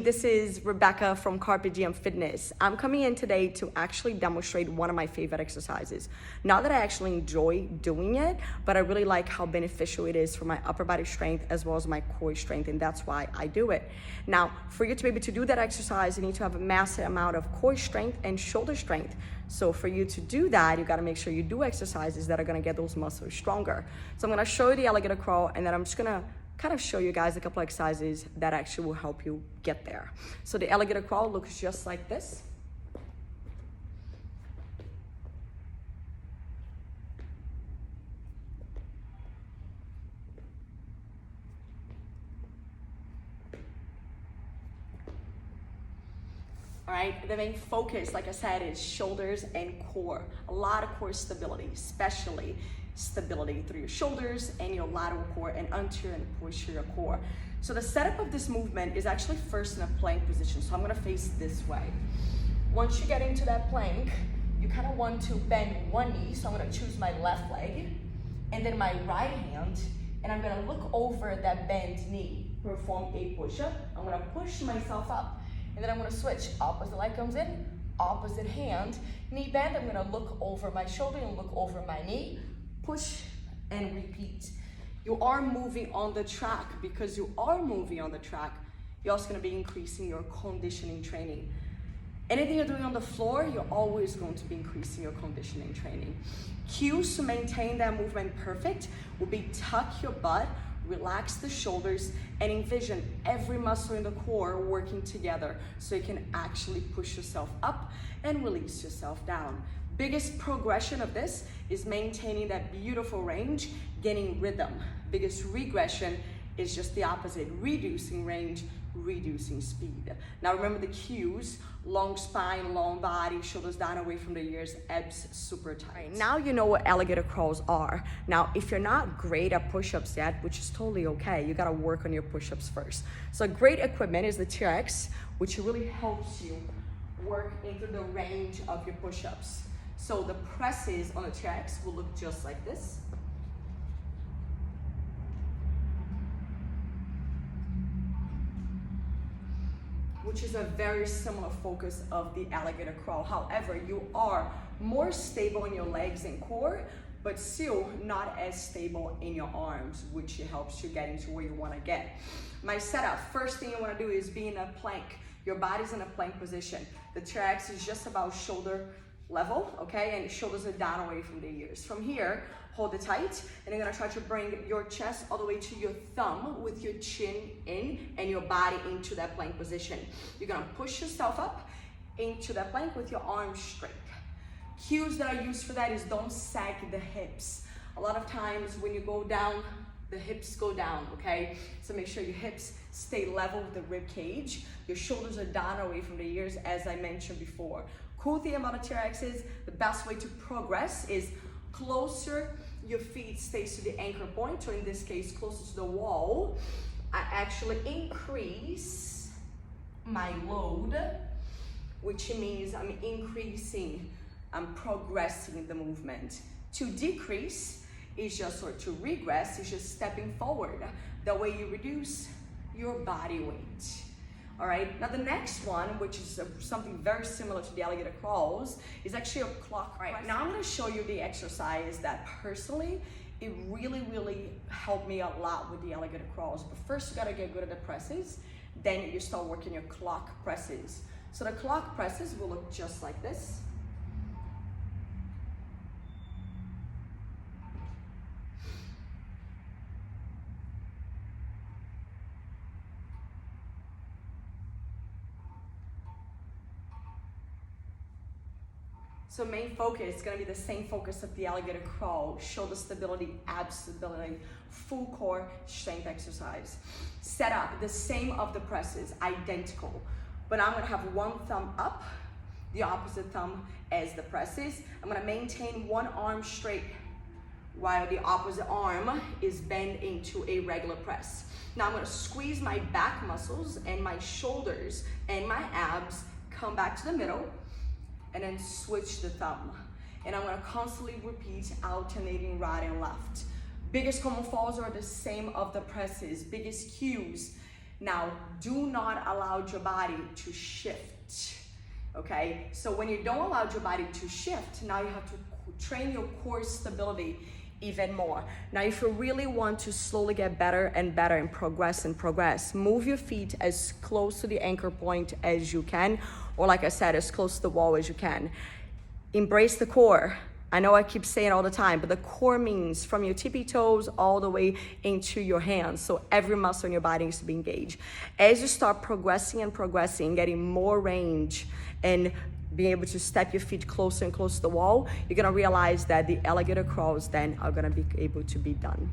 This is Rebecca from Carpe Diem Fitness. I'm coming in today to actually demonstrate one of my favorite exercises. Not that I actually enjoy doing it, but I really like how beneficial it is for my upper body strength as well as my core strength, and that's why I do it. Now, for you to be able to do that exercise, you need to have a massive amount of core strength and shoulder strength. So for you to do that, you gotta make sure you do exercises that are gonna get those muscles stronger. So I'm gonna show you the Alligator Crawl, and then I'm just gonna kind of show you guys a couple of exercises that actually will help you get there. So the Alligator Crawl looks just like this. All right, the main focus, like I said, is shoulders and core. A lot of core stability, especially stability through your shoulders and your lateral core and anterior and posterior core. So the setup of this movement is actually first in a plank position. So I'm gonna face this way. Once you get into that plank, you kind of want to bend one knee. So I'm gonna choose my left leg and then my right hand, and I'm gonna look over that bent knee, perform a push-up. I'm gonna push myself up, and then I'm gonna switch. Opposite leg comes in, opposite hand, knee bend. I'm gonna look over my shoulder and look over my knee, push and repeat. You are moving on the track. Because you are moving on the track, you're also gonna be increasing your conditioning training. Anything you're doing on the floor, you're always going to be increasing your conditioning training. Cues to maintain that movement perfect will be tuck your butt, relax the shoulders, and envision every muscle in the core working together so you can actually push yourself up and release yourself down. Biggest progression of this is maintaining that beautiful range, gaining rhythm. Biggest regression is just the opposite, reducing range, reducing speed. Now remember the cues: long spine, long body, shoulders down away from the ears, abs super tight. Now you know what alligator crawls are. Now, if you're not great at push-ups yet, which is totally okay, you gotta work on your push-ups first. So great equipment is the TRX, which really helps you work into the range of your push-ups. So the presses on the TRX will look just like this. Which is a very similar focus of the Alligator Crawl. However, you are more stable in your legs and core, but still not as stable in your arms, which helps you get into where you wanna get. My setup, first thing you wanna do is be in a plank. Your body's in a plank position. The TRX is just about shoulder level, okay? And your shoulders are down away from the ears. From here, hold it tight, and you're gonna try to bring your chest all the way to your thumb with your chin in and your body into that plank position. You're gonna push yourself up into that plank with your arms straight. Cues that I use for that is don't sag the hips. A lot of times when you go down, the hips go down, okay? So make sure your hips stay level with the rib cage. Your shoulders are down away from the ears, as I mentioned before. Cool thing about a TRX is the best way to progress is closer your feet stays to the anchor point, or in this case, closer to the wall. I actually increase my load, which means I'm increasing, I'm progressing the movement. To decrease is just, or to regress is just stepping forward. That way you reduce your body weight. All right, now the next one, which is something very similar to the Alligator Crawls, is actually a clock. Right, now I'm gonna show you the exercise that personally, it really helped me a lot with the Alligator Crawls. But first you gotta get good at the presses, then you start working your clock presses. So the clock presses will look just like this. So main focus is gonna be the same focus of the Alligator Crawl: shoulder stability, ab stability, full core strength exercise. Set up the same of the presses, identical. But I'm gonna have one thumb up, the opposite thumb as the presses. I'm gonna maintain one arm straight while the opposite arm is bent into a regular press. Now I'm gonna squeeze my back muscles and my shoulders and my abs come back to the middle, and then switch the thumb. And I'm gonna constantly repeat, alternating right and left. Biggest common falls are the same of the presses. Biggest cues Now, do not allow your body to shift, okay? So when you don't allow your body to shift, now you have to train your core stability even more. Now, if you really want to slowly get better and better and progress, move your feet as close to the anchor point as you can, or like I said, as close to the wall as you can. Embrace the core. I know I keep saying it all the time, but the core means from your tippy toes all the way into your hands. So every muscle in your body needs to be engaged. As you start progressing, getting more range and being able to step your feet closer and closer to the wall, you're gonna realize that the alligator crawls then are gonna be able to be done.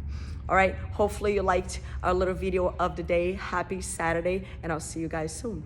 All right, hopefully you liked our little video of the day. Happy Saturday, and I'll see you guys soon.